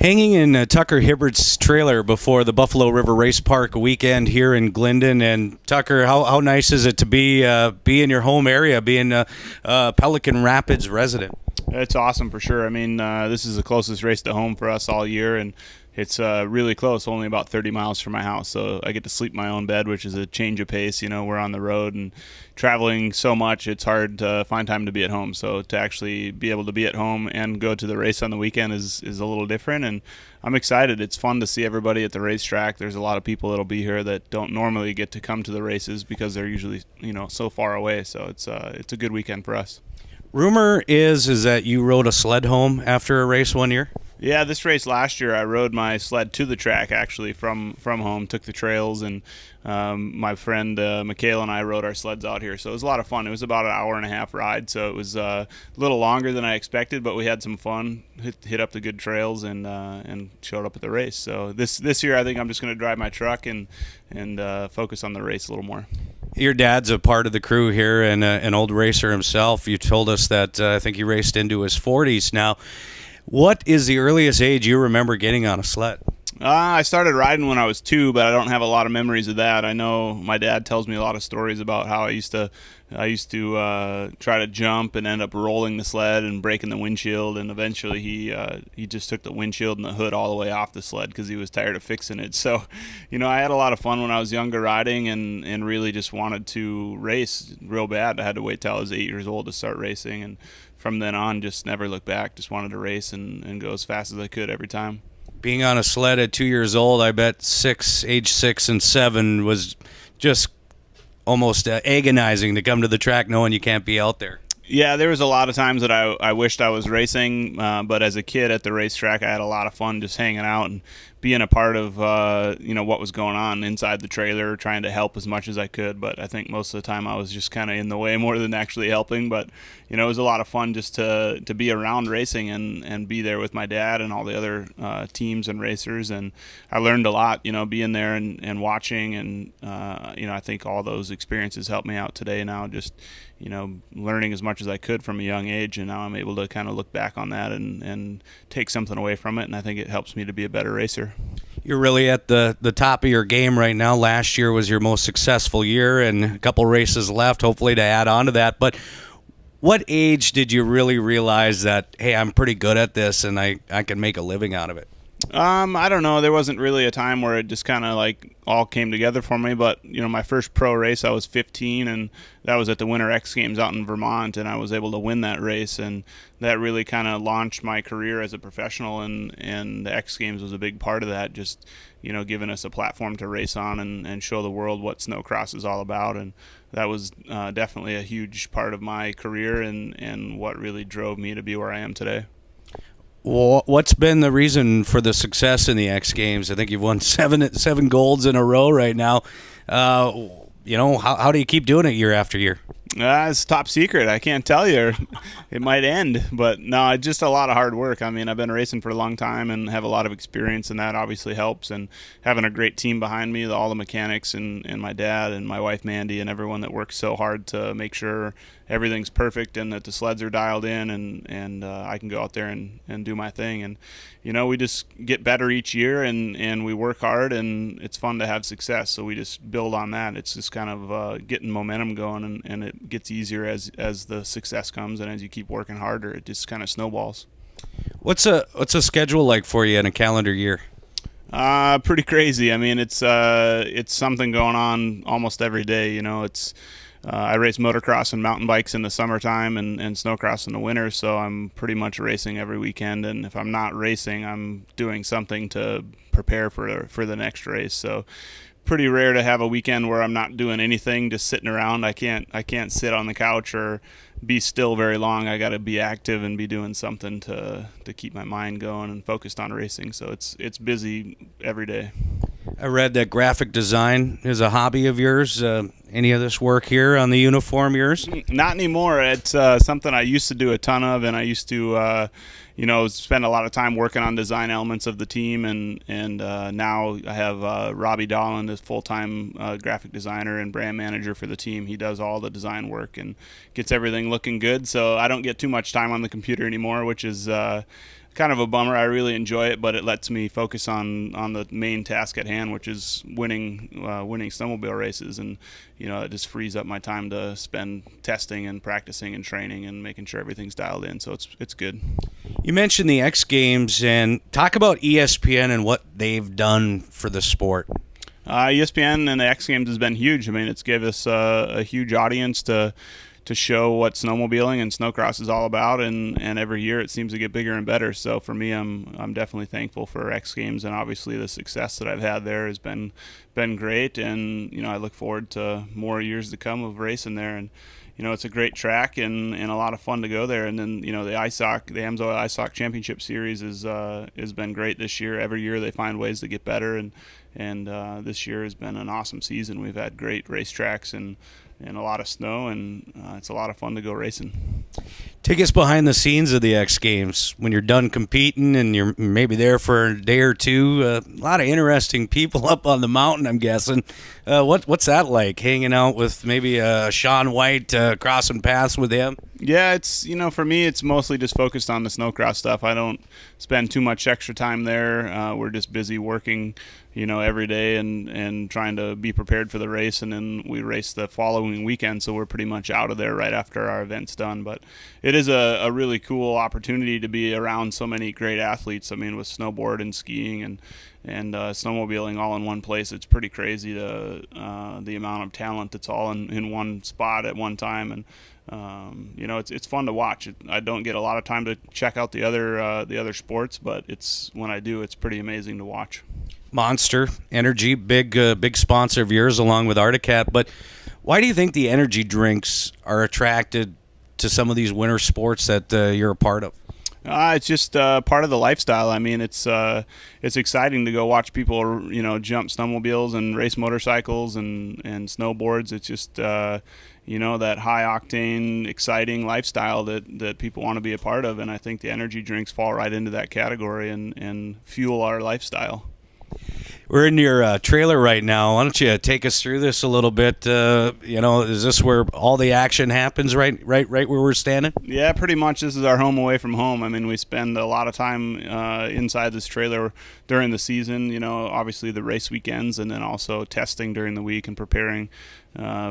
Hanging in Tucker Hibbert's trailer before the Buffalo River Race Park weekend here in Glendon. And Tucker, how nice is it to be in your home area, being a Pelican Rapids resident? It's awesome for sure. I mean, this is the closest race to home for us all year, and it's really close, only about 30 miles from my house. So I get to sleep in my own bed, which is a change of pace. You know, we're on the road and traveling so much, it's hard to find time to be at home. So to actually be able to be at home and go to the race on the weekend is a little different, and I'm excited. It's fun to see everybody at the racetrack. There's a lot of people that'll be here that don't normally get to come to the races because they're usually, so far away. So it's a good weekend for us. Rumor is that you rode a sled home after a race one year? Yeah, this race last year, I rode my sled to the track actually from home, took the trails, and my friend Michaela and I rode our sleds out here. So it was a lot of fun. It was about an hour and a half ride, so it was a little longer than I expected, but we had some fun, hit up the good trails, and showed up at the race. So this year, I think I'm just going to drive my truck and focus on the race a little more. Your dad's a part of the crew here and an old racer himself. You told us that I think he raced into his 40s now. What is the earliest age you remember getting on a sled? I started riding when I was 2, but I don't have a lot of memories of that. I know my dad tells me a lot of stories about how I used to try to jump and end up rolling the sled and breaking the windshield, and eventually he just took the windshield and the hood all the way off the sled because he was tired of fixing it. So, I had a lot of fun when I was younger riding and really just wanted to race real bad. I had to wait till I was 8 years old to start racing, and from then on just never looked back. Just wanted to race and go as fast as I could every time. Being on a sled at 2 years old, I bet age 6 and 7 was just almost agonizing to come to the track knowing you can't be out there. Yeah, there was a lot of times that I wished I was racing, but as a kid at the racetrack, I had a lot of fun just hanging out and being a part of what was going on inside the trailer, trying to help as much as I could. But I think most of the time I was just kind of in the way more than actually helping. But it was a lot of fun just to be around racing and be there with my dad and all the other teams and racers. And I learned a lot, being there and watching. And I think all those experiences helped me out today. Now just learning as much as I could from a young age, and now I'm able to kind of look back on that and take something away from it, and I think it helps me to be a better racer. You're really at the top of your game right now. Last year was your most successful year, and a couple races left, hopefully to add on to that. But what age did you really realize that, hey, I'm pretty good at this and I can make a living out of it? I don't know. There wasn't really a time where it just kind of like all came together for me. But, my first pro race, I was 15, and that was at the Winter X Games out in Vermont, and I was able to win that race. And that really kind of launched my career as a professional, and the X Games was a big part of that, just, giving us a platform to race on and show the world what snowcross is all about. And that was definitely a huge part of my career and what really drove me to be where I am today. Well, what's been the reason for the success in the X Games? I think you've won seven golds in a row right now. How do you keep doing it year after year? It's top secret. I can't tell you. It might end, but no, it's just a lot of hard work. I mean, I've been racing for a long time and have a lot of experience, and that obviously helps. And having a great team behind me, all the mechanics and my dad and my wife Mandy and everyone that works so hard to make sure everything's perfect and that the sleds are dialed in and I can go out there and do my thing. And we just get better each year and we work hard, and it's fun to have success. So we just build on that. It's just kind of getting momentum going, and it gets easier as the success comes, and as you keep working harder, it just kind of snowballs. What's a schedule like for you in a calendar year? Pretty crazy. I mean, it's something going on almost every day. I race motocross and mountain bikes in the summertime and snowcross in the winter, so I'm pretty much racing every weekend. And if I'm not racing, I'm doing something to prepare for the next race. So pretty rare to have a weekend where I'm not doing anything, just sitting around. I can't sit on the couch or be still very long. I got to be active and be doing something to keep my mind going and focused on racing. So it's busy every day. I read that graphic design is a hobby of yours. Any of this work here on the uniform yours? Not anymore. It's something I used to do a ton of, and I used to spend a lot of time working on design elements of the team, and now I have Robbie Dolland as full-time graphic designer and brand manager for the team. He does all the design work and gets everything looking good, so I don't get too much time on the computer anymore, which is kind of a bummer. I really enjoy it, but it lets me focus on the main task at hand, which is winning snowmobile races, and it just frees up my time to spend testing and practicing and training and making sure everything's dialed in. So it's good. You mentioned the X Games, and talk about ESPN and what they've done for the sport. ESPN and the X Games has been huge. I mean, it's given us a huge audience to show what snowmobiling and snowcross is all about, and every year it seems to get bigger and better. So for me, I'm definitely thankful for X Games, and obviously the success that I've had there has been great, and I look forward to more years to come of racing there. And it's a great track and a lot of fun to go there. And then the ISOC, the AMSOIL ISOC Championship Series has been great this year. Every year they find ways to get better, and this year has been an awesome season. We've had great racetracks and a lot of snow, and it's a lot of fun to go racing. Take us behind the scenes of the X Games. When you're done competing and you're maybe there for a day or two, a lot of interesting people up on the mountain, I'm guessing. What's that like, hanging out with maybe Sean White, crossing paths with him? Yeah, it's for me, it's mostly just focused on the snowcross stuff. I don't spend too much extra time there. We're just busy working, every day and trying to be prepared for the race. And then we race the following weekend, so we're pretty much out of there right after our event's done. But it is a really cool opportunity to be around so many great athletes. I mean, with snowboard and skiing and snowmobiling all in one place, it's pretty crazy the amount of talent that's all in one spot at one time. And it's fun to watch. I don't get a lot of time to check out the other sports, but when I do, it's pretty amazing to watch. Monster Energy, big sponsor of yours along with Arctic. But why do you think the energy drinks are attracted to some of these winter sports that you're a part of? It's just part of the lifestyle. I mean, it's exciting to go watch people, jump snowmobiles and race motorcycles and snowboards. It's just, that high octane, exciting lifestyle that people want to be a part of. And I think the energy drinks fall right into that category and fuel our lifestyle. We're in your trailer right now. Why don't you take us through this a little bit? Is this where all the action happens, right where we're standing? Yeah, pretty much. This is our home away from home. I mean, we spend a lot of time inside this trailer during the season, obviously the race weekends, and then also testing during the week and preparing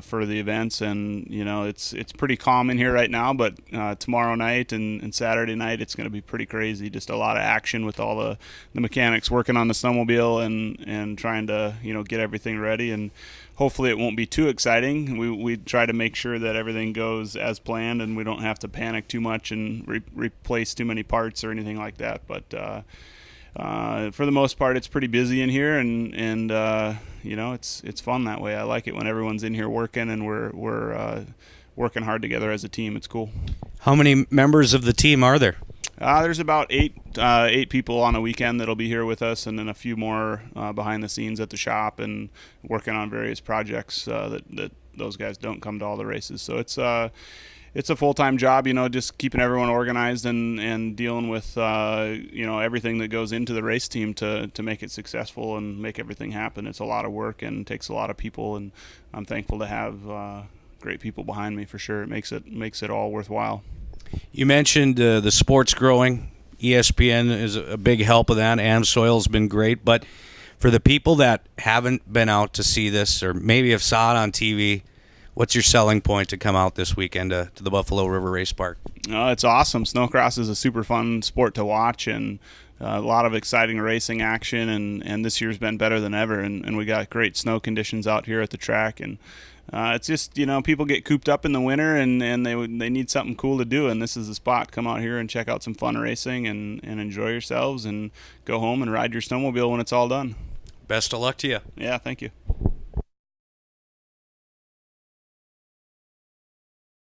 for the events. And it's pretty calm in here right now, but tomorrow night and Saturday night it's going to be pretty crazy. Just a lot of action with all the mechanics working on the snowmobile and trying to get everything ready. And hopefully it won't be too exciting. We try to make sure that everything goes as planned and we don't have to panic too much and replace too many parts or anything like that. But for the most part, it's pretty busy in here, and it's fun that way. I like it when everyone's in here working and we're working hard together as a team. It's cool. How many members of the team are there? There's about eight people on a weekend that'll be here with us, and then a few more behind the scenes at the shop and working on various projects that those guys don't come to all the races. So it's a full-time job, just keeping everyone organized and dealing with everything that goes into the race team to make it successful and make everything happen. It's a lot of work and takes a lot of people, and I'm thankful to have great people behind me for sure. It makes it all worthwhile. You mentioned the sports growing. ESPN is a big help of that. AMSOIL's been great, but for the people that haven't been out to see this or maybe have saw it on TV, what's your selling point to come out this weekend to the Buffalo River Race Park? It's awesome. Snowcross is a super fun sport to watch, and a lot of exciting racing action, and this year's been better than ever, and we got great snow conditions out here at the track. And it's just, people get cooped up in the winter and they need something cool to do, and this is the spot. Come out here and check out some fun racing and enjoy yourselves and go home and ride your snowmobile when it's all done. Best of luck to you. Yeah, thank you.